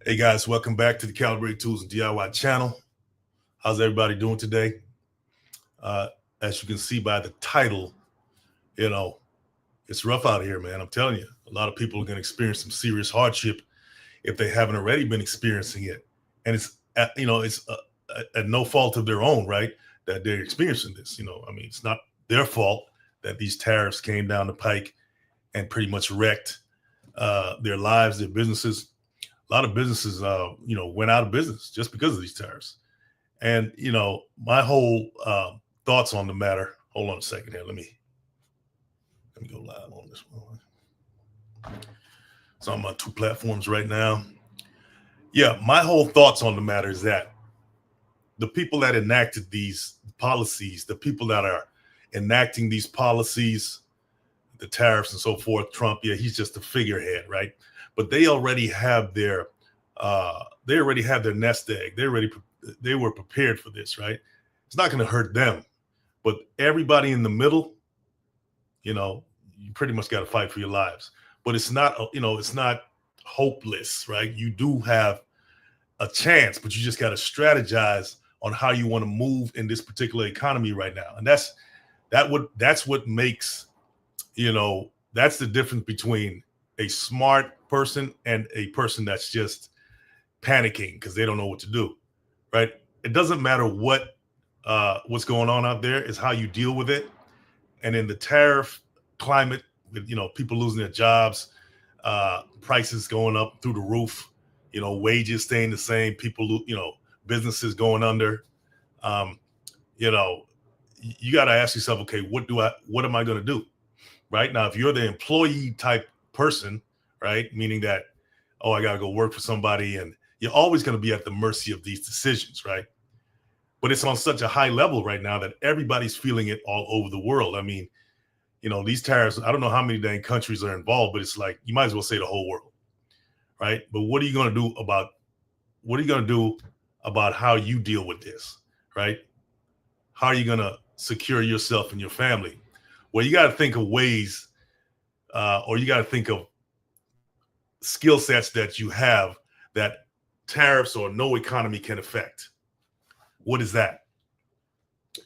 Hey guys, welcome back to the Calibrate Tools and DIY channel. How's everybody doing today? Uh, as you can see by the title, you know, it's rough out here, man. I'm telling you, a lot of people are going to experience some serious hardship if they haven't already been experiencing it. And it's no fault of their own, right? That they're experiencing this. I mean, it's not their fault that these tariffs came down the pike and pretty much wrecked their lives, their businesses. A lot of businesses, went out of business just because of these tariffs. And my whole thoughts on the matter. Hold on a second here. Let me go live on this one. So I'm on two platforms right now. Yeah, my whole thoughts on the matter is that the people that enacted these policies, the people that are enacting these policies, the tariffs and so forth, Trump, yeah, he's just a figurehead, right? But they already have their nest egg. They were prepared for this, right? It's not going to hurt them, but everybody in the middle, you pretty much got to fight for your lives. But it's not hopeless, right? You do have a chance, but you just got to strategize on how you want to move in this particular economy right now. And that's what makes, that's the difference between a smart person and a person that's just panicking because they don't know what to do, right? It doesn't matter what's going on out there, is how you deal with it. And in the tariff climate, with people losing their jobs, prices going up through the roof, wages staying the same, people, businesses going under, you got to ask yourself, okay, what am I going to do? Right now, if you're the employee type person, right, meaning that, oh, I got to go work for somebody, and you're always going to be at the mercy of these decisions, right? But it's on such a high level right now that everybody's feeling it all over the world. I mean, these tariffs, I don't know how many dang countries are involved, but it's like, you might as well say the whole world, right? But what are you going to do about how you deal with this, right? How are you going to secure yourself and your family? Well, you got to think of ways, or you got to think of skill sets that you have that tariffs or no economy can affect. What is that?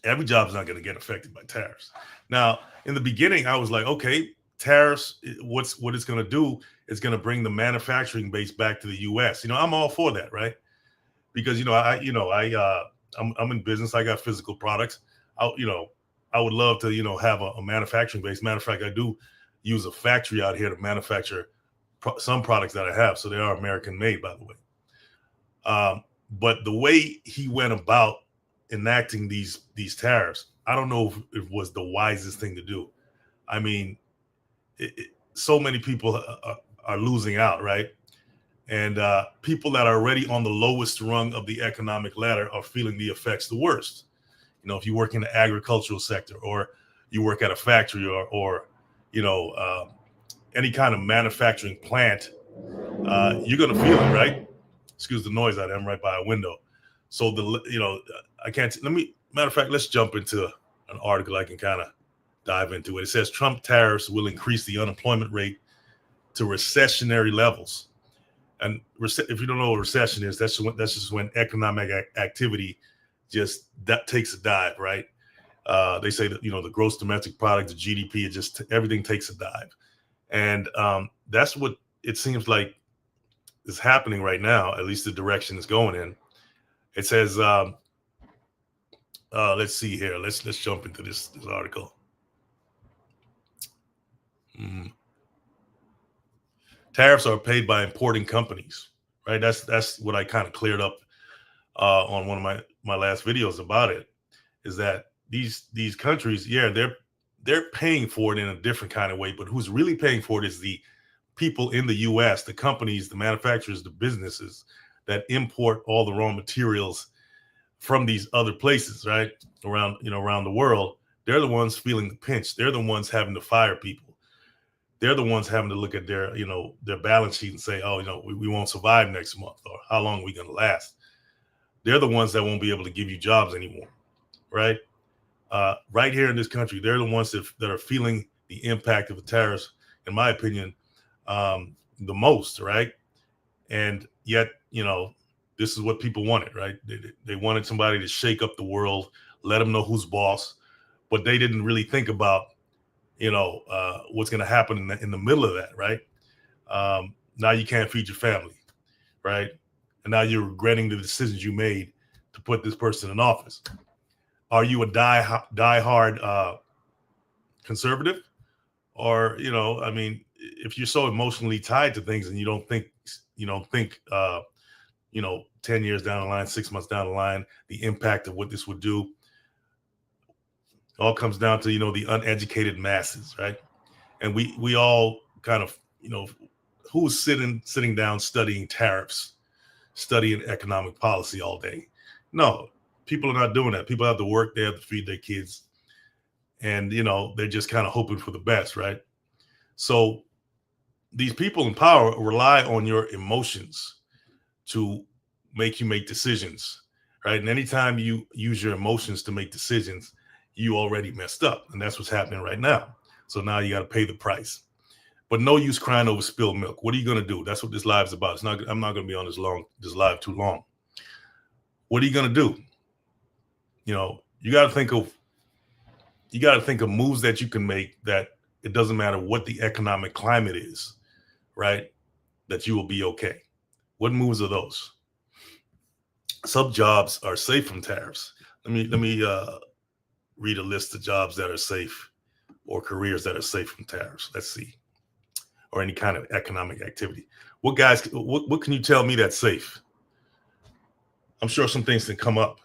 Every job is not going to get affected by tariffs. Now, in the beginning, I was like, okay, tariffs, what it's going to do is going to bring the manufacturing base back to the U.S. I'm all for that, right? Because I'm in business. I got physical products. I would love to have a manufacturing base. Matter of fact, I do use a factory out here to manufacture some products that I have, so they are American made, by the way. But the way he went about enacting these tariffs, I don't know if it was the wisest thing to do. I mean, so many people are losing out, right? And people that are already on the lowest rung of the economic ladder are feeling the effects the worst. If you work in the agricultural sector, or you work at a factory, or any kind of manufacturing plant, you're going to feel it, right? Excuse the noise out there. I'm right by a window. So I can't, matter of fact, let's jump into an article I can kind of dive into it. It says Trump tariffs will increase the unemployment rate to recessionary levels. And if you don't know what recession is, that's just when economic activity that takes a dive, right? They say that, the gross domestic product, the GDP, everything takes a dive. And that's what it seems like is happening right now, at least the direction it's going in. It says, let's see here. Let's jump into this article. Tariffs are paid by importing companies, right? That's what I kind of cleared up on one of my last videos about it, is that these countries, yeah, they're paying for it in a different kind of way, but who's really paying for it is the people in the U.S., the companies, the manufacturers, the businesses that import all the raw materials from these other places, right? Around the world. They're the ones feeling the pinch. They're the ones having to fire people. They're the ones having to look at their balance sheet and say, oh, we won't survive next month, or how long are we going to last? They're the ones that won't be able to give you jobs anymore, right? Right here in this country, they're the ones that are feeling the impact of the tariffs, in my opinion, the most, right? And yet, this is what people wanted, right? They wanted somebody to shake up the world, let them know who's boss, but they didn't really think about, what's going to happen in the middle of that, right? Now you can't feed your family, right? And now you're regretting the decisions you made to put this person in office. Are you a die-hard conservative? Or, if you're so emotionally tied to things and you don't think 10 years down the line, 6 months down the line, the impact of what this would do, all comes down to, the uneducated masses, right? And we all kind of, who's sitting down studying tariffs, studying economic policy all day? No, people are not doing that. People have to work, they have to feed their kids. And, they're just kind of hoping for the best, right? So these people in power rely on your emotions to make you make decisions, right? And anytime you use your emotions to make decisions, you already messed up. And that's what's happening right now. So now you got to pay the price. But no use crying over spilled milk. What are you going to do? That's what this live is about. I'm not going to be on this live too long. What are you going to do? You got to think of moves that you can make, that it doesn't matter what the economic climate is, right? That you will be okay. What moves are those? Some jobs are safe from tariffs. Let me read a list of jobs that are safe, or careers that are safe from tariffs. Let's see. Or any kind of economic activity. What can you tell me that's safe? I'm sure some things can come up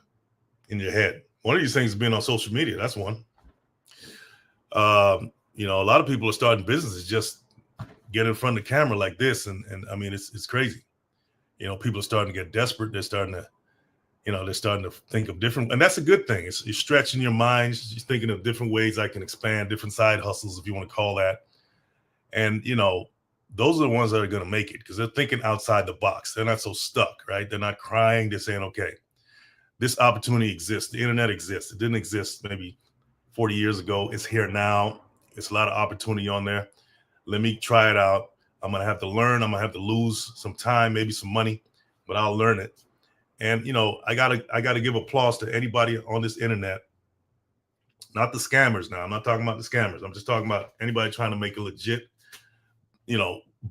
in your head. One of these things is being on social media. That's one. A lot of people are starting businesses, just get in front of the camera like this. And I mean, it's crazy. People are starting to get desperate. They're starting to think of different, and that's a good thing. You're stretching your mind. You're thinking of different ways I can expand, different side hustles, if you want to call that. And, those are the ones that are going to make it, because they're thinking outside the box. They're not so stuck, right? They're not crying. They're saying, okay, this opportunity exists. The internet exists. It didn't exist maybe 40 years ago. It's here now. It's a lot of opportunity on there. Let me try it out. I'm going to have to learn. I'm going to have to lose some time, maybe some money, but I'll learn it. And, I gotta give applause to anybody on this internet, not the scammers. Now, I'm not talking about the scammers. I'm just talking about anybody trying to make a legit,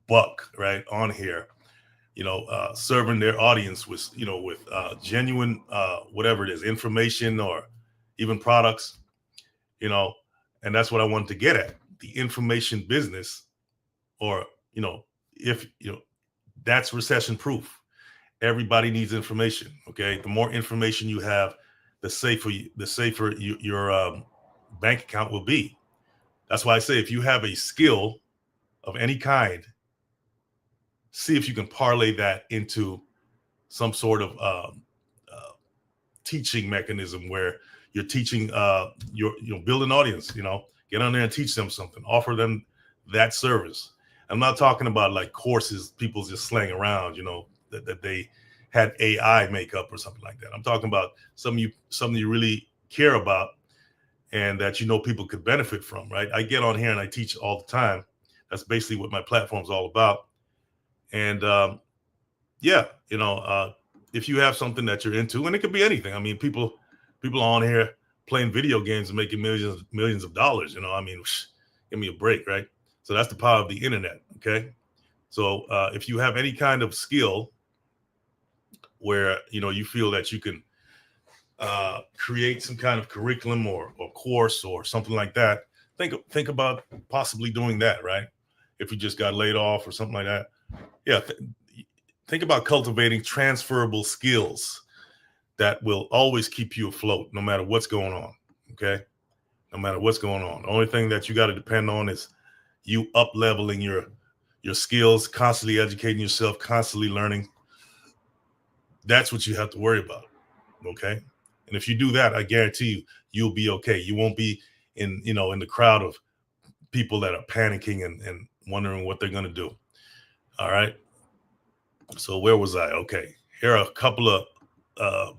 buck right on here, serving their audience with genuine, whatever it is, information or even products, and that's what I wanted to get at. The information business, or, if, that's recession proof. Everybody needs information. Okay. The more information you have, the safer your bank account will be. That's why I say, if you have a skill of any kind, see if you can parlay that into some sort of teaching mechanism, where you're teaching, you're building an audience, get on there and teach them something, offer them that service. I'm not talking about like courses people just slang around, that they had AI make up or something like that. I'm talking about something you really care about, and that people could benefit from, right? I get on here and I teach all the time. That's basically what my platform's all about. And if you have something that you're into, and it could be anything. I mean, people are on here playing video games and making millions of dollars. Give me a break, right? So that's the power of the internet. Okay. So if you have any kind of skill where, you feel that you can create some kind of curriculum or course or something like that, think about possibly doing that, right? If you just got laid off or something like that. Yeah. Think about cultivating transferable skills that will always keep you afloat, no matter what's going on. Okay. No matter what's going on. The only thing that you got to depend on is you up leveling your skills, constantly educating yourself, constantly learning. That's what you have to worry about. Okay. And if you do that, I guarantee you'll be okay. You won't be in the crowd of people that are panicking and wondering what they're going to do. All right. So where was I? Okay. Here are a couple of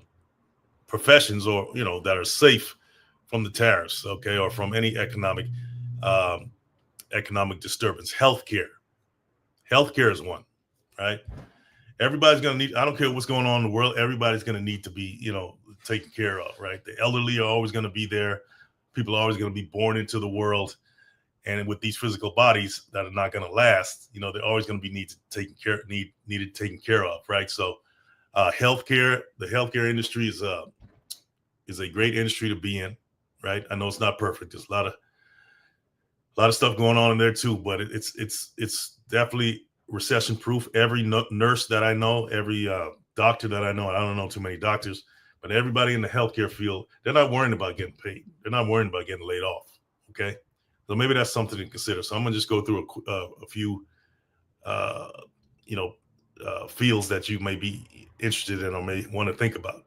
professions, or, that are safe from the tariffs. Okay. Or from any economic disturbance. Healthcare is one, right? Everybody's going to need, I don't care what's going on in the world, everybody's going to need to be, taken care of, right? The elderly are always going to be there. People are always going to be born into the world. And with these physical bodies that are not going to last, they're always going to be needed taken care of, right? So the healthcare industry is a great industry to be in, right? I know it's not perfect. There's a lot of stuff going on in there too, but it's definitely recession proof. Every nurse that I know, every doctor that I know, I don't know too many doctors, but everybody in the healthcare field, they're not worrying about getting paid. They're not worrying about getting laid off. Okay, so maybe that's something to consider. So I'm gonna just go through a few, fields that you may be interested in or may want to think about.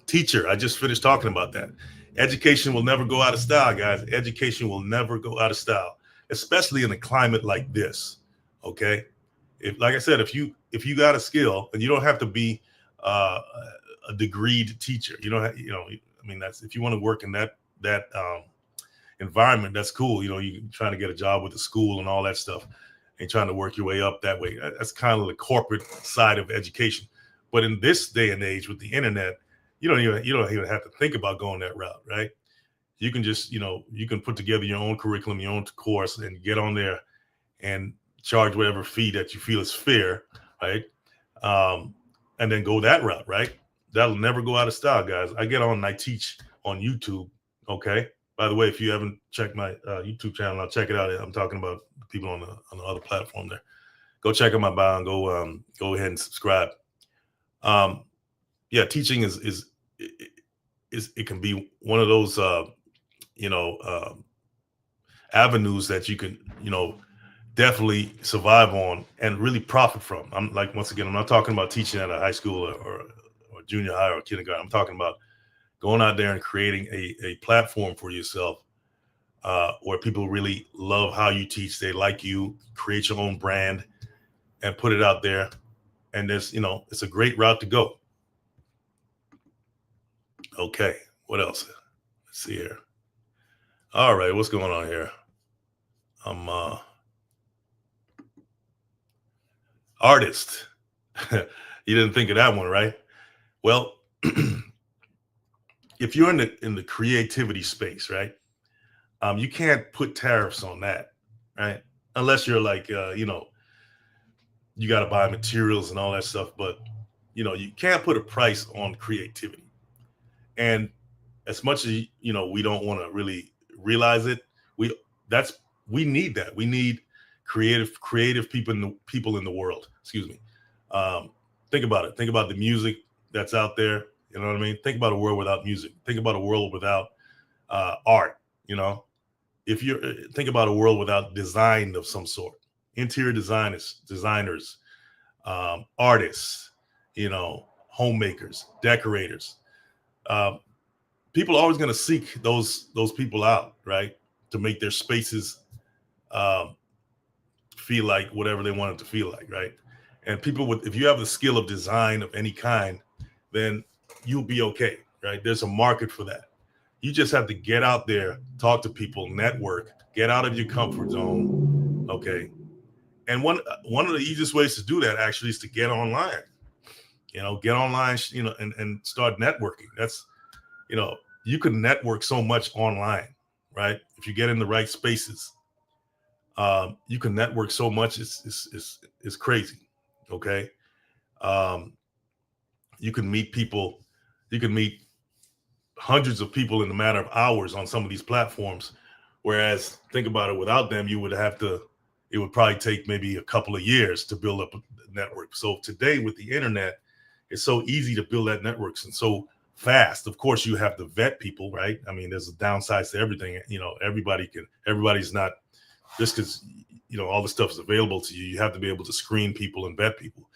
Teacher, I just finished talking about that. Education will never go out of style, guys. Education will never go out of style, especially in a climate like this. Okay, like I said, if you got a skill, and you don't have to be a degreed teacher. I mean, that's if you want to work in that environment, that's cool. You trying to get a job with the school and all that stuff, and trying to work your way up that way. That's kind of the corporate side of education. But in this day and age with the internet, you don't even have to think about going that route, right? You can just, you can put together your own curriculum, your own course, and get on there and charge whatever fee that you feel is fair, right? And then go that route, right? That'll never go out of style, guys. I get on and I teach on YouTube. Okay. By the way, if you haven't checked my YouTube channel, I'll check it out. I'm talking about people on the other platform there. Go check out my bio and go ahead and subscribe. Yeah, teaching is it can be one of those avenues that you can definitely survive on and really profit from. I'm like, once again, I'm not talking about teaching at a high school or junior high or kindergarten. I'm talking about going out there and creating a platform for yourself where people really love how you teach. They like you, create your own brand and put it out there. And there's, it's a great route to go. Okay, what else? Let's see here. All right, what's going on here? Artist. You didn't think of that one, right? Well, if you're in the creativity space, right? You can't put tariffs on that, right? Unless you're like, you got to buy materials and all that stuff. But you can't put a price on creativity. And as much as we don't want to really realize it, we need that. We need creative people in the world. Excuse me. Think about it. Think about the music that's out there. You know what I mean? Think about a world without music. Think about a world without art. If you think about a world without design of some sort, interior designers, artists, homemakers, decorators. People are always going to seek those people out, right? To make their spaces feel like whatever they want it to feel like, right? And if you have the skill of design of any kind, then you'll be okay, right? There's a market for that. You just have to get out there, talk to people, network, get out of your comfort zone, okay? And one of the easiest ways to do that actually is to get online. Get online, and start networking. That's, you can network so much online, right? If you get in the right spaces, you can network so much. It's crazy. Okay. You can meet people. You can meet hundreds of people in a matter of hours on some of these platforms. Whereas think about it, without them, it would probably take maybe a couple of years to build up a network. So today with the internet, it's so easy to build that networks and so fast. Of course, you have to vet people, right? I mean, there's a downside to everything. Everybody's not just because, all the stuff is available to you. You have to be able to screen people and vet people.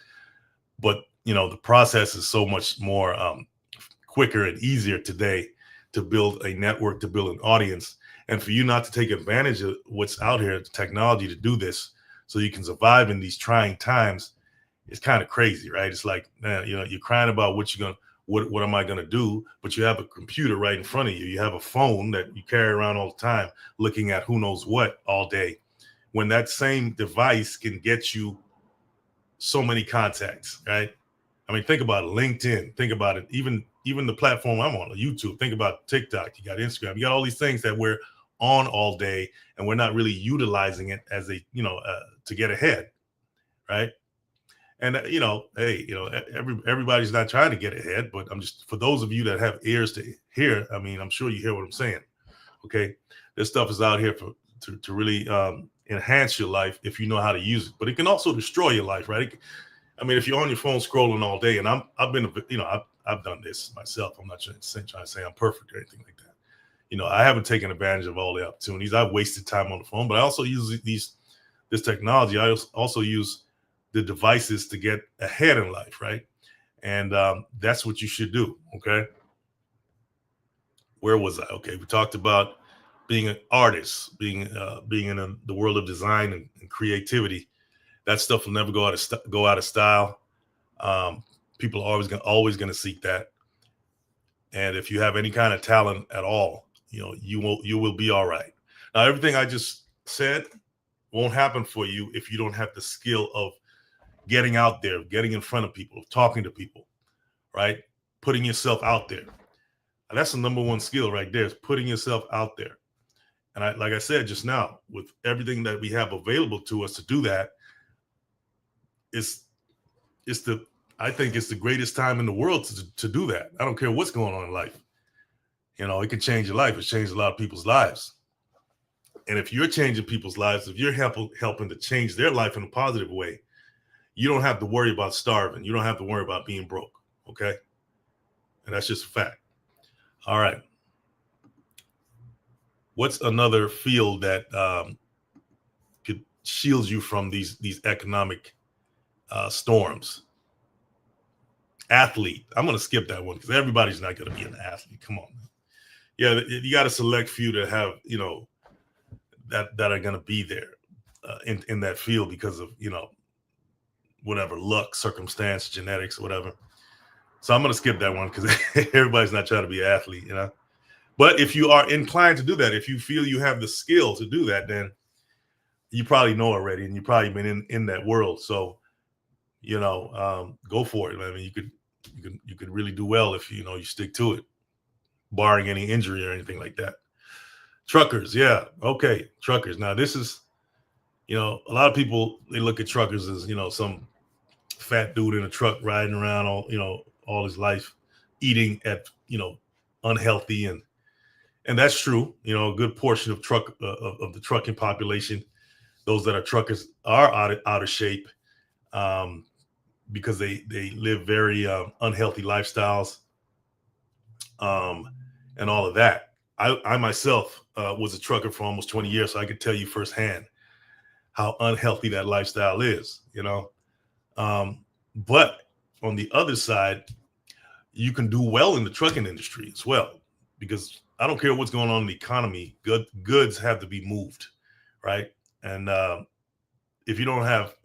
But, the process is so much more quicker and easier today to build a network, to build an audience. And for you not to take advantage of what's out here, the technology to do this so you can survive in these trying times, it's kind of crazy, right? It's like, man, you're crying about what am I going to do? But you have a computer right in front of you. You have a phone that you carry around all the time, looking at who knows what all day. When that same device can get you so many contacts, right? I mean, think about it, LinkedIn, think about it, even the platform I'm on, YouTube, think about TikTok, you got Instagram, you got all these things that we're on all day and we're not really utilizing it as a, to get ahead, right? And hey, everybody's not trying to get ahead, but I'm just, for those of you that have ears to hear, I mean, I'm sure you hear what I'm saying. Okay, this stuff is out here to really enhance your life if you know how to use it, but it can also destroy your life, right? I mean, if you're on your phone scrolling all day, and I've been, I've done this myself. I'm not trying to say I'm perfect or anything like that. I haven't taken advantage of all the opportunities. I've wasted time on the phone, but I also use this technology. I also use the devices to get ahead in life, right? And that's what you should do. Okay. Where was I? Okay, we talked about being an artist, being in the world of design and creativity. That stuff will never go out of style. People are always gonna seek that. And if you have any kind of talent at all, you will be all right. Now, everything I just said won't happen for you if you don't have the skill of getting out there, getting in front of people, talking to people, right? Putting yourself out there. And that's the number one skill right there, is putting yourself out there. And like I said just now, with everything that we have available to us to do that, I think it's the greatest time in the world to do that. I don't care what's going on in life. It can change your life. It's changed a lot of people's lives. And if you're changing people's lives, if you're helping to change their life in a positive way, you don't have to worry about starving. You don't have to worry about being broke. Okay. And that's just a fact. All right. What's another field that could shield you from these economic storms? Athlete. I'm going to skip that one because everybody's not going to be an athlete. Come on. Yeah, you got a select few that have, that are going to be there in that field because of, whatever, luck, circumstance, genetics, whatever. So I'm going to skip that one because everybody's not trying to be an athlete, But if you are inclined to do that, if you feel you have the skill to do that, then you probably know already, and you've probably been in that world. So, go for it. I mean, you could really do well if you stick to it, barring any injury or anything like that. Truckers, yeah, okay, truckers. Now this is, a lot of people, they look at truckers as some fat dude in a truck riding around all his life, eating at unhealthy, and that's true. A good portion of of the trucking population, those that are truckers, are out of shape. Because they live very unhealthy lifestyles, and all of that. I myself was a trucker for almost 20 years, so I could tell you firsthand how unhealthy that lifestyle is. But on the other side, you can do well in the trucking industry as well, because I don't care what's going on in the economy, goods have to be moved, right? And if you don't have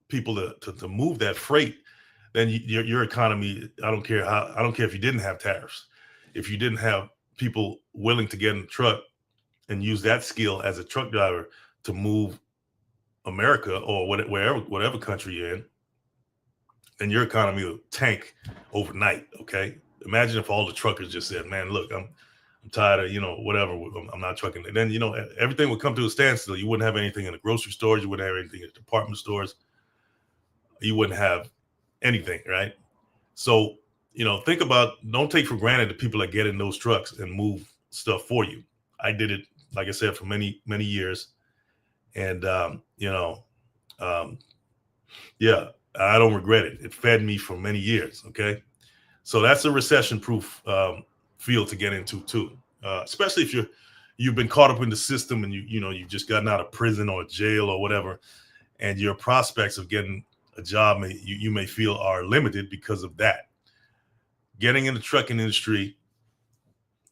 people to move that freight, then your economy, I don't care if you didn't have tariffs, if you didn't have people willing to get in the truck and use that skill as a truck driver to move America or whatever country you're in, then your economy will tank overnight. Okay, imagine if all the truckers just said, "Man, look, I'm tired of whatever. I'm not trucking." And then everything would come to a standstill. You wouldn't have anything in the grocery stores. You wouldn't have anything in the department stores. You wouldn't have anything, right? So, don't take for granted the people that get in those trucks and move stuff for you. I did it, like I said, for many, many years. And, yeah, I don't regret it. It fed me for many years. Okay. So that's a recession proof field to get into too. Especially if you've been caught up in the system and you've just gotten out of prison or jail or whatever, and your prospects of getting a job you may feel are limited because of that. Getting in the trucking industry,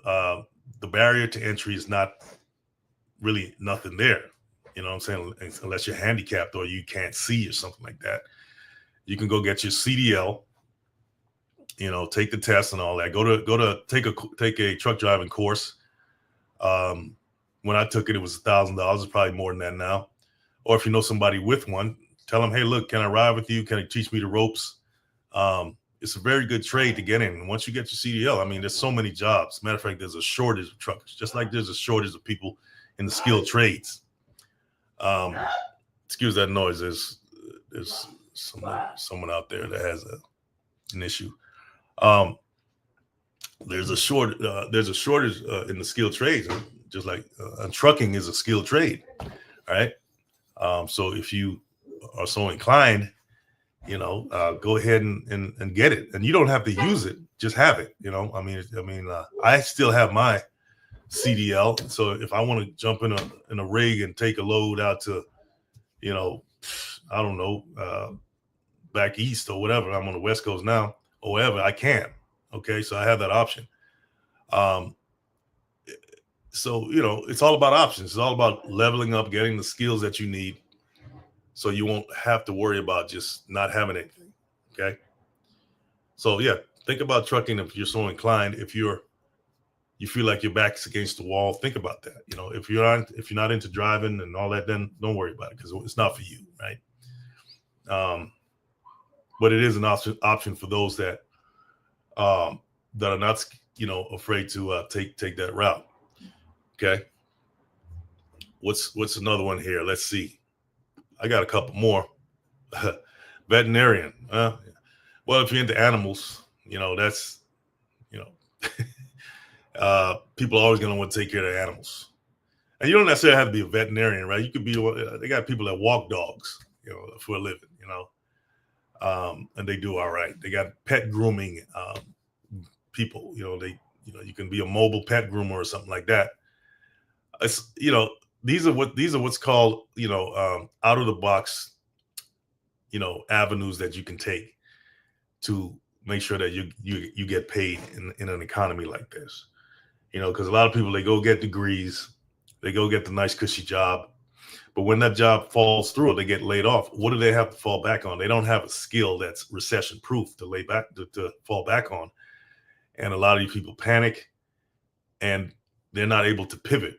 the barrier to entry is not really nothing there. You know what I'm saying? Unless you're handicapped or you can't see or something like that. You can go get your CDL, take the test and all that. Go to take a truck driving course. When I took it, it was $1,000. It's probably more than that now. Or if you know somebody with one, Tell them, hey, look, can I ride with you? Can you teach me the ropes? It's a very good trade to get in. And once you get your CDL, I mean, there's so many jobs. Matter of fact, there's a shortage of truckers, just like there's a shortage of people in the skilled trades. Excuse that noise. There's someone out there that has an issue. There's a shortage in the skilled trades, just like trucking is a skilled trade, right? So if you are so inclined, go ahead and get it, and you don't have to use it; just have it. I still have my CDL, so if I want to jump in a rig and take a load out to, I don't know, back east or whatever. I'm on the West Coast now, or whatever, I can. Okay, so I have that option. So it's all about options. It's all about leveling up, getting the skills that you need, so you won't have to worry about just not having anything. Okay. So yeah, think about trucking if you're so inclined. If you feel like your back's against the wall, think about that. If you're not into driving and all that, then don't worry about it because it's not for you, right? But it is an option for those that are not, afraid to take that route. Okay. What's another one here? Let's see. I got a couple more. Veterinarian. Well, if you're into animals, that's, people are always going to want to take care of their animals. And you don't necessarily have to be a veterinarian, right? You could be, they got people that walk dogs, for a living, and they do all right. They got pet grooming people, you can be a mobile pet groomer or something like that. It's, these are what's called, out of the box, avenues that you can take to make sure that you get paid in an economy like this. Because a lot of people, they go get degrees, they go get the nice cushy job, but when that job falls through or they get laid off, what do they have to fall back on? They don't have a skill that's recession proof to fall back on. And a lot of these people panic and they're not able to pivot,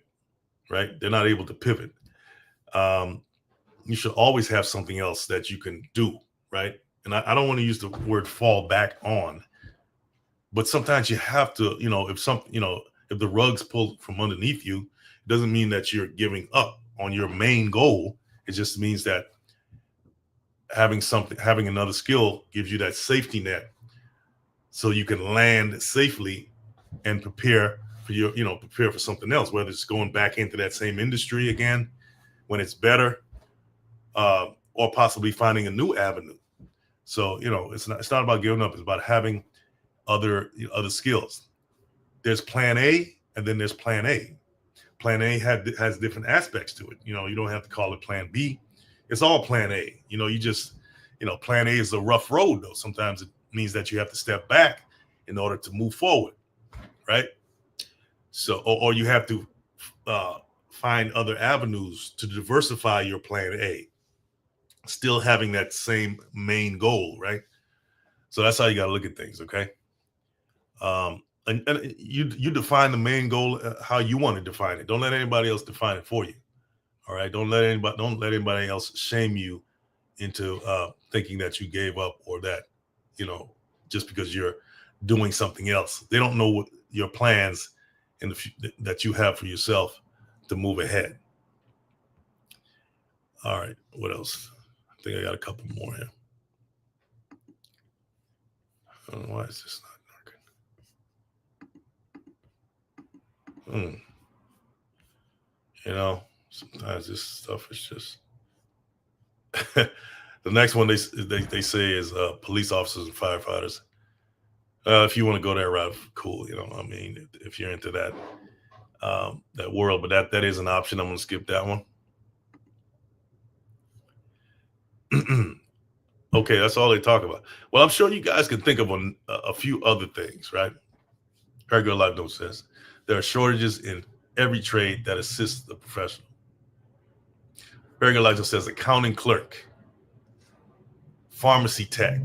right? They're not able to pivot. You should always have something else that you can do, right? And I don't want to use the word fall back on, but sometimes you have to, if the rug's pulled from underneath you, it doesn't mean that you're giving up on your main goal. It just means that having another skill gives you that safety net so you can land safely and prepare for something else, whether it's going back into that same industry again when it's better, or possibly finding a new avenue. So, it's not about giving up. It's about having other skills. There's plan A and then there's plan A. Plan A has different aspects to it. You don't have to call it plan B. It's all plan A. Plan A is a rough road though. Sometimes it means that you have to step back in order to move forward. Right. So, or you have to find other avenues to diversify your plan A, still having that same main goal. Right. So that's how you got to look at things. Okay. And you define the main goal how you want to define it. Don't let anybody else define it for you. All right. Don't let anybody else shame you into thinking that you gave up or that, just because you're doing something else. They don't know what your plans that you have for yourself to move ahead. All right. What else? I think I got a couple more here. I don't know why is this not working. Sometimes this stuff is just. The next one they say is police officers and firefighters. If you want to go that route, cool. If you're into that that world, but that is an option. I'm going to skip that one. Okay, that's all they talk about. Well, I'm sure you guys can think of a few other things, right? Very Good Life Note says there are shortages in every trade that assists the professional. Very Good Life Note says accounting clerk, pharmacy tech,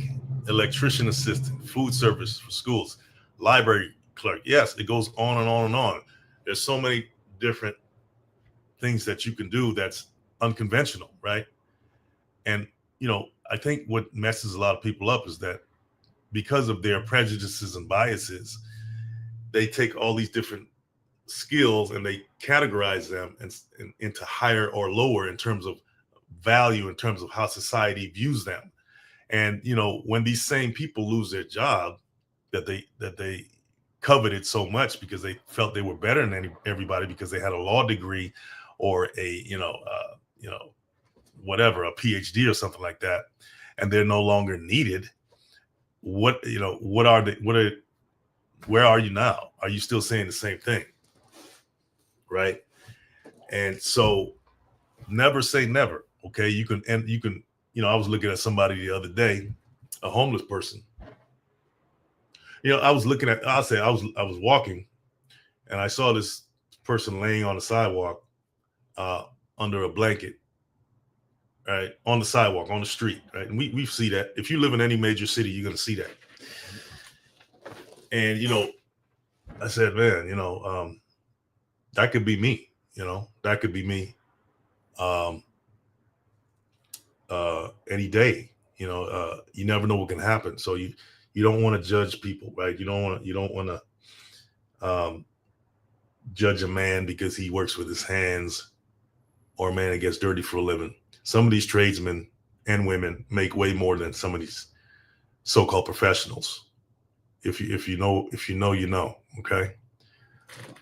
electrician assistant, food service for schools, library clerk. Yes, it goes on and on and on. There's so many different things that you can do that's unconventional, right? And I think what messes a lot of people up is that because of their prejudices and biases, they take all these different skills and they categorize them into higher or lower in terms of value, in terms of how society views them. And when these same people lose their job that they coveted so much because they felt they were better than everybody because they had a law degree or a whatever, a PhD or something like that, and they're no longer needed. What are they? Where are you now? Are you still saying the same thing? Right. And so never say never. Okay. I was looking at somebody the other day, a homeless person. I was walking and I saw this person laying on the sidewalk, uh, under a blanket, right? On the sidewalk, on the street, right? And we see that. If you live in any major city, you're going to see that. And, I said, man, that could be me, that could be me. Um, any day. You never know what can happen. So you don't want to judge people, right? You don't want to judge a man because he works with his hands, or a man that gets dirty for a living. Some of these tradesmen and women make way more than some of these so-called professionals. If you know. Okay.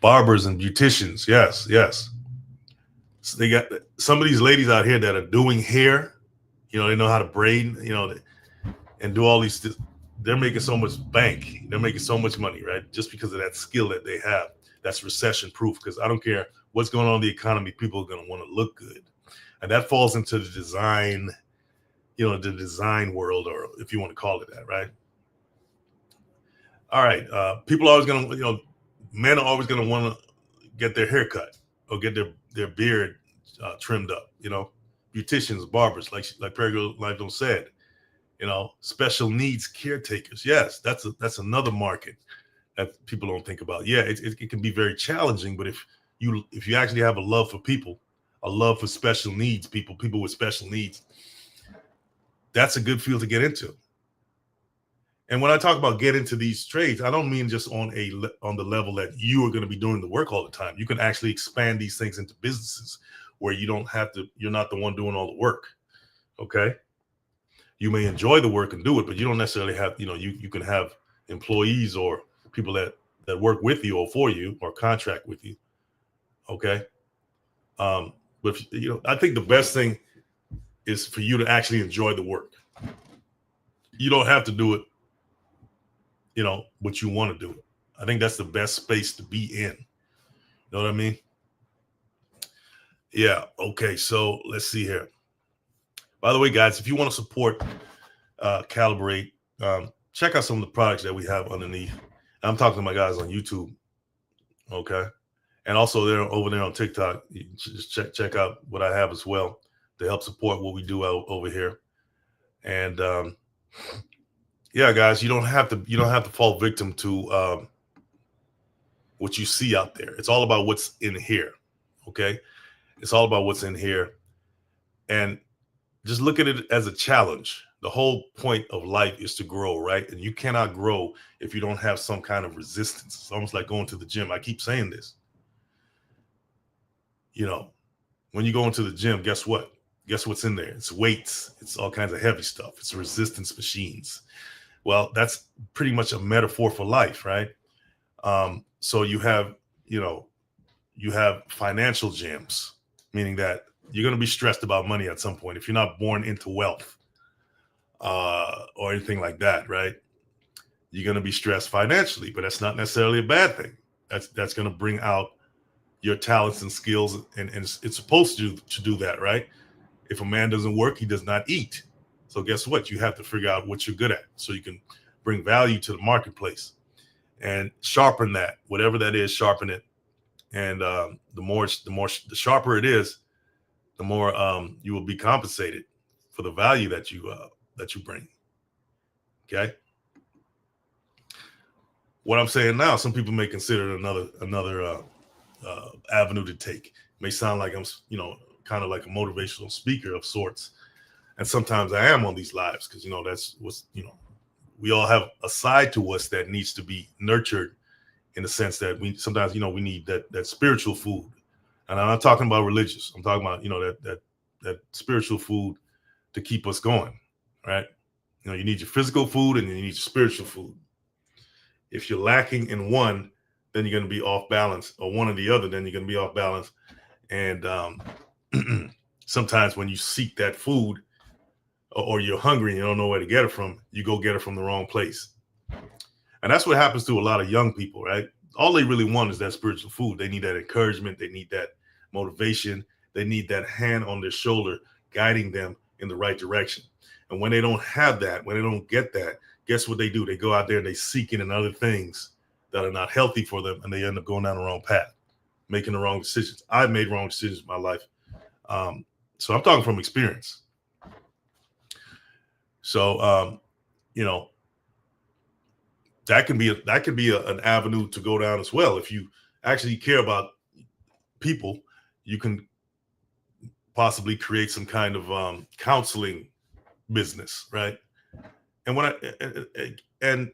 Barbers and beauticians, yes, yes. So they got some of these ladies out here that are doing hair. They know how to braid. And do all these. They're making so much bank. They're making so much money, right? Just because of that skill that they have. That's recession proof. Because I don't care what's going on in the economy, people are going to want to look good, and that falls into the design, the design world, or if you want to call it that, right? All right. People are always going to, men are always going to want to get their hair cut or get their beard trimmed up. Beauticians, barbers, like Perigo Life said. Special needs caretakers. Yes, that's another market that people don't think about. Yeah, it can be very challenging, but if you actually have a love for people, a love for special needs people with special needs, that's a good field to get into. And when I talk about get into these trades, I don't mean just on the level that you are going to be doing the work all the time. You can actually expand these things into businesses where you're not the one doing all the work. Okay. You may enjoy the work and do it, but you don't necessarily have, you can have employees or people that work with you or for you or contract with you. Okay. But I think the best thing is for you to actually enjoy the work. You don't have to do it, but you want to do it. I think that's the best space to be in. You know what I mean? Yeah. Okay. So let's see here. By the way, guys, if you want to support Calibrate, check out some of the products that we have underneath. I'm talking to my guys on YouTube. Okay. And also they're over there on TikTok. You just check out what I have as well to help support what we do over here. And yeah, guys, you don't have to fall victim to what you see out there. It's all about what's in here. Okay. It's all about what's in here. And just look at it as a challenge. The whole point of life is to grow, right? And you cannot grow if you don't have some kind of resistance. It's almost like going to the gym. I keep saying this. When you go into the gym, guess what? Guess what's in there? It's weights. It's all kinds of heavy stuff. It's resistance machines. Well, that's pretty much a metaphor for life, right? So you have financial gyms, meaning that you're going to be stressed about money at some point if you're not born into wealth or anything like that, right? You're going to be stressed financially, but that's not necessarily a bad thing. That's going to bring out your talents and skills, and it's supposed to do that, right? If a man doesn't work, he does not eat. So guess what? You have to figure out what you're good at so you can bring value to the marketplace and sharpen that, whatever that is, sharpen it. And the sharper it is, the more you will be compensated for the value that you bring. Okay. What I'm saying now, some people may consider it another avenue to take. It may sound like I'm, kind of like a motivational speaker of sorts, And sometimes I am on these lives because, that's what's, we all have a side to us that needs to be nurtured, in the sense that we sometimes, we need that spiritual food. And I'm not talking about religious. I'm talking about, that spiritual food to keep us going, right? You need your physical food and then you need your spiritual food. If you're lacking in one, then you're going to be off balance, or one or the other, then you're going to be off balance. And sometimes when you seek that food, or you're hungry and you don't know where to get it from, you go get it from the wrong place. And that's what happens to a lot of young people, right? All they really want is that spiritual food. They need that encouragement. They need that motivation. They need that hand on their shoulder guiding them in the right direction. And when they don't have that, when they don't get that, guess what they do? They go out there and they seek in other things that are not healthy for them, and they end up going down the wrong path, making the wrong decisions. I've made wrong decisions in my life. So I'm talking from experience. So, that can be an avenue to go down as well. If you actually care about people, you can possibly create some kind of counseling business, right? And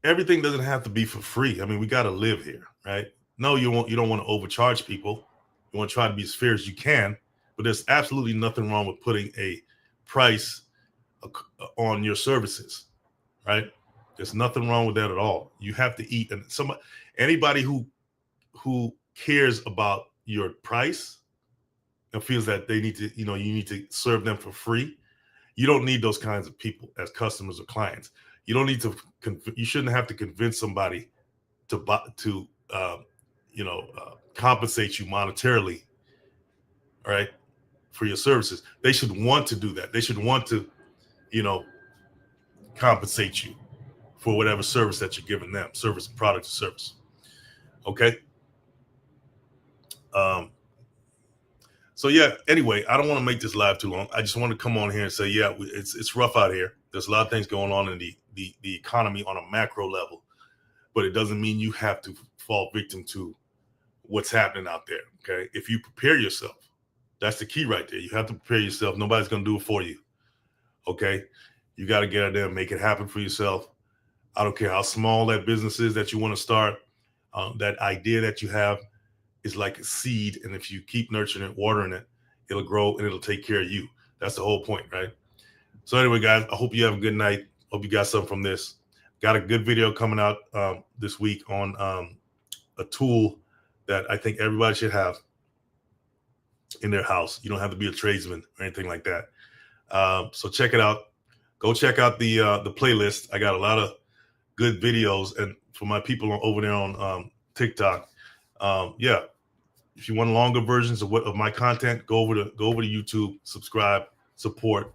everything doesn't have to be for free. I mean, we got to live here, right? No, you don't want to overcharge people. You want to try to be as fair as you can, but there's absolutely nothing wrong with putting a price on your services, right? There's nothing wrong with that at all. You have to eat, and anybody who cares about your price and feels that they need to, you need to serve them for free, you don't need those kinds of people as customers or clients. You don't need to. You shouldn't have to convince somebody to compensate you monetarily, right, for your services. They should want to do that. They should want to, compensate you for whatever service that you're giving them, service, product, or service. Okay. So yeah, anyway, I don't want to make this live too long. I just want to come on here and say, yeah, it's rough out here. There's a lot of things going on in the economy on a macro level, but it doesn't mean you have to fall victim to what's happening out there. Okay. If you prepare yourself, that's the key right there. You have to prepare yourself. Nobody's going to do it for you. Okay. You got to get out there and make it happen for yourself. I don't care how small that business is that you want to start. That idea that you have is like a seed. And if you keep nurturing it, watering it, it'll grow and it'll take care of you. That's the whole point, right? So anyway, guys, I hope you have a good night. Hope you got something from this. Got a good video coming out this week on a tool that I think everybody should have in their house. You don't have to be a tradesman or anything like that. So check it out. Go check out the playlist. I got a lot of good videos, and for my people over there on TikTok, yeah. If you want longer versions of my content, go over to YouTube, subscribe, support.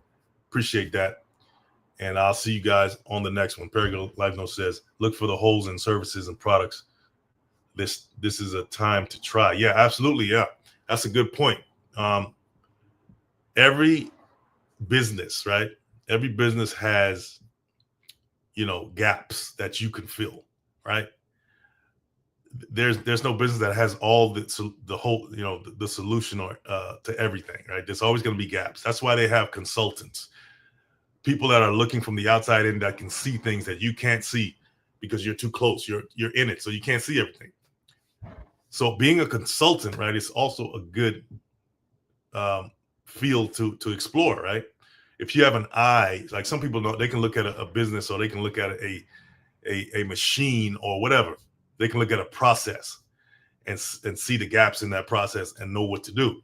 Appreciate that. And I'll see you guys on the next one. Perigo Life Note says, look for the holes in services and products. This is a time to try. Yeah, absolutely. Yeah, that's a good point. Every business, right? Every business has, gaps that you can fill, right? There's no business that has all the whole, the solution or to everything, right? There's always going to be gaps. That's why they have consultants, people that are looking from the outside in that can see things that you can't see because you're too close. You're in it, so you can't see everything. So being a consultant, right, is also a good field to explore, right? If you have an eye, like some people know, they can look at a business, or they can look at a machine or whatever. They can look at a process and see the gaps in that process and know what to do.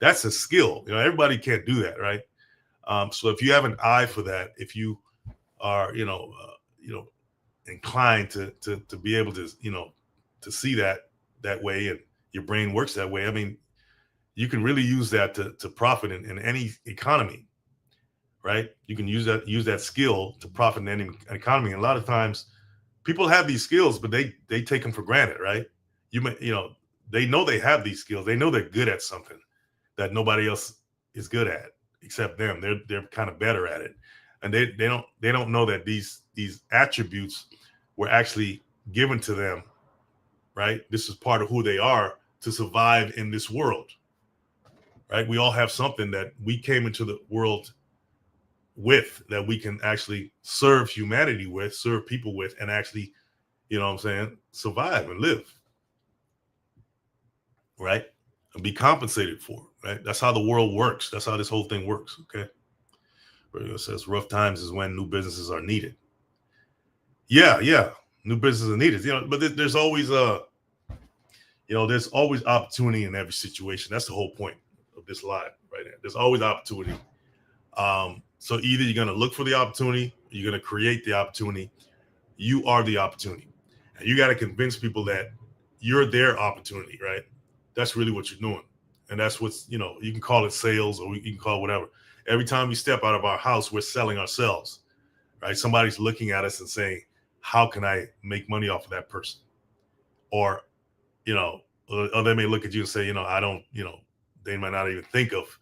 That's a skill. Everybody can't do that, right? So if you have an eye for that, if you are, inclined to be able to, to see that way, and your brain works that way, I mean, you can really use that to profit in any economy, right? You can use that skill to profit in any economy. And a lot of times, people have these skills, but they take them for granted, right? They know they have these skills. They know they're good at something that nobody else is good at except them. They're kind of better at it, and they don't know that these attributes were actually given to them, right? This is part of who they are to survive in this world, right? We all have something that we came into the world with, that we can actually serve humanity with, serve people with, and actually, you know what I'm saying, survive and live, right? And be compensated for, right? That's how the world works. That's how this whole thing works, okay? Where it says rough times is when new businesses are needed. Yeah, yeah, new businesses are needed. You know, but there's always there's always opportunity in every situation. That's the whole point of this live right there. There's always opportunity. So either you're going to look for the opportunity, or you're going to create the opportunity. You are the opportunity, and you got to convince people that you're their opportunity, right? That's really what you're doing, and that's what's, you can call it sales, or you can call it whatever. Every time we step out of our house, we're selling ourselves, right? Somebody's looking at us and saying, "How can I make money off of that person?" Or or they may look at you and say, I don't, they might not even think of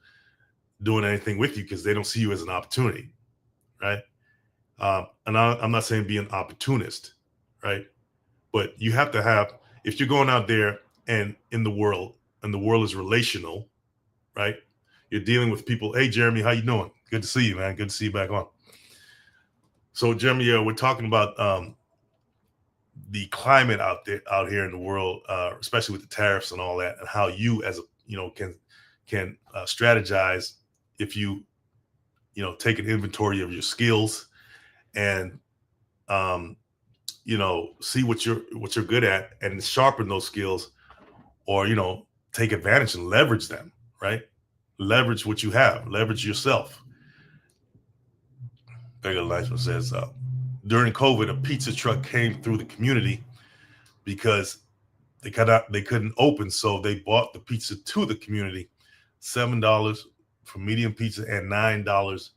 doing anything with you because they don't see you as an opportunity, right? And I'm not saying be an opportunist, right? But you have to have, if you're going out there and in the world, and the world is relational, right? You're dealing with people. Hey, Jeremy, how you doing? Good to see you, man. Good to see you back on. So, Jeremy, we're talking about the climate out here in the world, especially with the tariffs and all that, and how you, as can strategize if you take an inventory of your skills and see what you're good at and sharpen those skills, or take advantage and leverage them, right? Leverage what you have, leverage yourself. Beggar Life says, during COVID, a pizza truck came through the community because they couldn't open, so they bought the pizza to the community, $7 for medium pizza and $9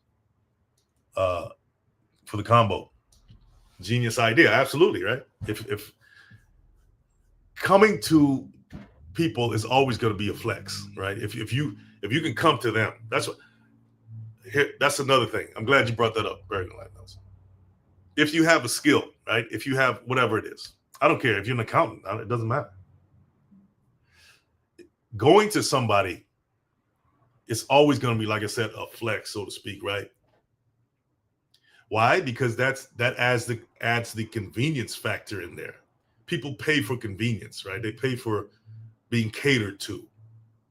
for the combo. Genius idea, absolutely, right? If coming to people is always going to be a flex, right? If you can come to them, that's another thing. I'm glad you brought that up, Bergen Life. If you have a skill, right? If you have whatever it is, I don't care if you're an accountant, it doesn't matter. Going to somebody, it's always going to be, like I said, a flex, so to speak, right? Why? Because that adds the convenience factor in there. People pay for convenience, right? They pay for being catered to.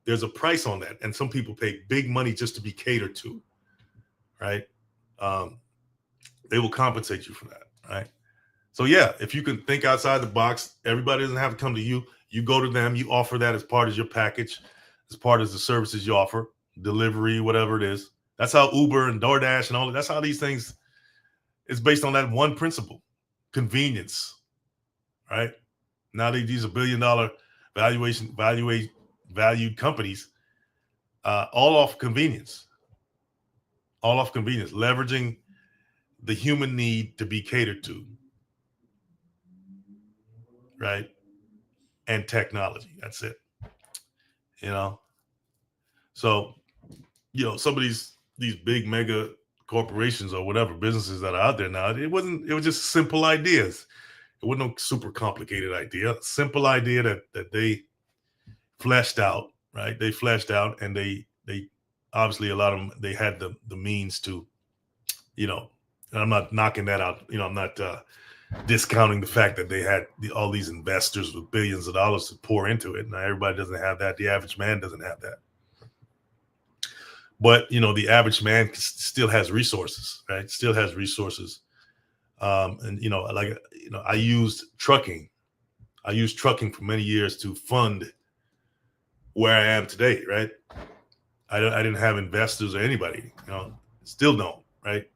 There's a price on that, and some people pay big money just to be catered to, right? They will compensate you for that, right? So yeah, if you can think outside the box, everybody doesn't have to come to you. You go to them, you offer that as part of your package, as part of the services you offer, delivery, whatever it is. That's how Uber and DoorDash and all that, that's how these things, it's based on that one principle, convenience, right? Now these are $1 billion valued companies, all off convenience, leveraging the human need to be catered to, right? And technology. That's it. So, some of these big mega corporations or whatever businesses that are out there now, it was just simple ideas. It wasn't no super complicated idea. Simple idea that they fleshed out, right? They fleshed out, and they obviously, a lot of them, they had the means to, and I'm not knocking that out. I'm not discounting the fact that they had all these investors with billions of dollars to pour into it. Now, everybody doesn't have that. The average man doesn't have that. But, the average man still has resources, right? Still has resources. And, I used trucking. I used trucking for many years to fund where I am today, right? I didn't have investors or anybody, still don't, right?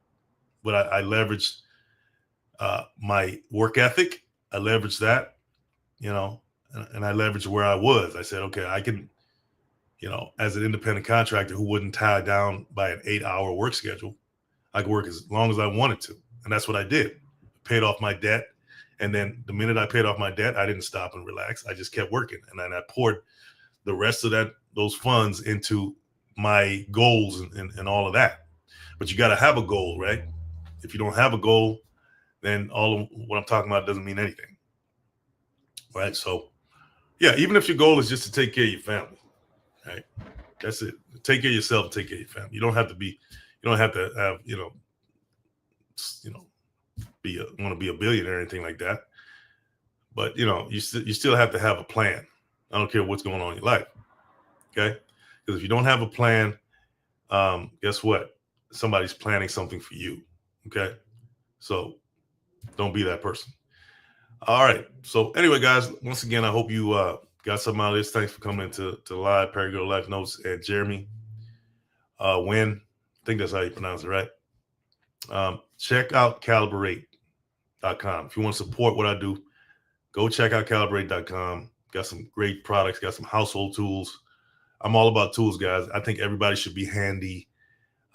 But I leveraged my work ethic. I leveraged that, and I leveraged where I was. I said, okay, I can, as an independent contractor who wasn't tied down by an 8-hour work schedule, I could work as long as I wanted to. And that's what I did. Paid off my debt. And then the minute I paid off my debt, I didn't stop and relax. I just kept working. And then I poured the rest of those funds into my goals and all of that. But you got to have a goal, right? If you don't have a goal, then all of what I'm talking about doesn't mean anything, right? So, yeah, even if your goal is just to take care of your family, right? That's it. Take care of yourself, take care of your family. You don't have to have, you know, want to be a billionaire or anything like that. But you know, you still have to have a plan. I don't care what's going on in your life. Okay, because if you don't have a plan, guess what? Somebody's planning something for you. Okay, so don't be that person. All right. So anyway, guys, once again, I hope you got something out of this. Thanks for coming to live Paragirl Life Notes and Jeremy Wynn. I think that's how you pronounce it, right? Check out Calibrate.com. If you want to support what I do, go check out Calibrate.com. Got some great products, got some household tools. I'm all about tools, guys. I think everybody should be handy,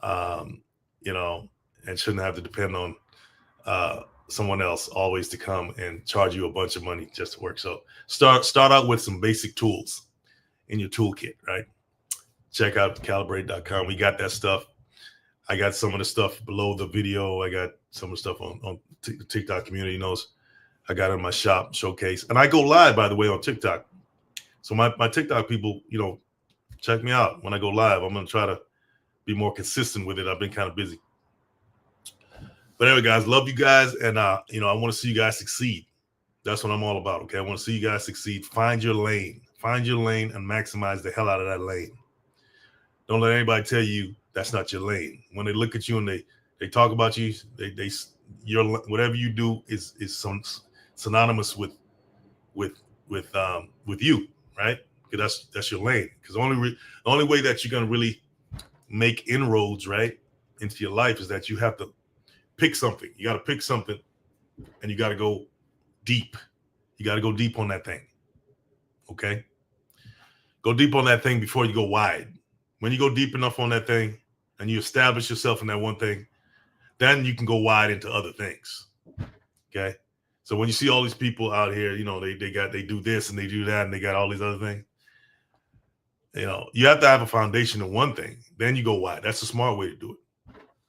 you know, and shouldn't have to depend on someone else always to come and charge you a bunch of money just to work. So start out with some basic tools in your toolkit, right? Check out Calibrate.com. We got that stuff. I got some of the stuff below the video. I got some of the stuff on TikTok community knows. I got it in my shop showcase. And I go live, by the way, on TikTok. So my TikTok people, you know, check me out when I go live. I'm going to try to be more consistent with it. I've been kind of busy. But anyway, guys, love you guys. And, you know, I want to see you guys succeed. That's what I'm all about, okay? I want to see you guys succeed. Find your lane. Find your lane and maximize the hell out of that lane. Don't let anybody tell you that's not your lane. When they look at you and they talk about you, your whatever you do is synonymous with you, right? Because that's your lane. Because the only way that you're gonna really make inroads, right, into your life is that you have to pick something. You got to pick something, and you got to go deep. You got to go deep on that thing. Okay, go deep on that thing before you go wide. When you go deep enough on that thing, and you establish yourself in that one thing, then you can go wide into other things. Okay. So when you see all these people out here, you know, they do this and they do that and they got all these other things. You know, you have to have a foundation in one thing. Then you go wide. That's a smart way to do it.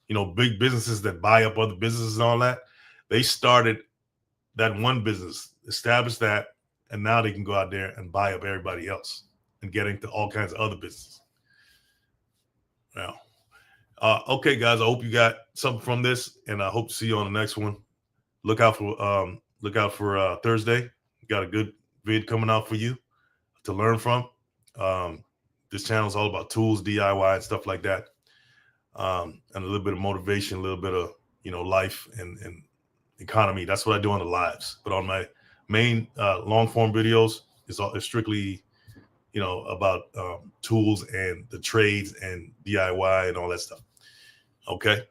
You know, big businesses that buy up other businesses and all that, they started that one business, established that, and now they can go out there and buy up everybody else and get into all kinds of other businesses. Now, okay, guys, I hope you got something from this, and I hope to see you on the next one. Look out for Thursday. Got a good vid coming out for you to learn from. This channel is all about tools, DIY, and stuff like that. And a little bit of motivation, a little bit of, you know, life and economy. That's what I do on the lives. But on my main long form videos, it's strictly, you know, about tools and the trades and DIY and all that stuff. Okay.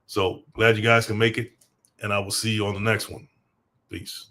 So glad you guys can make it, and I will see you on the next one. Peace.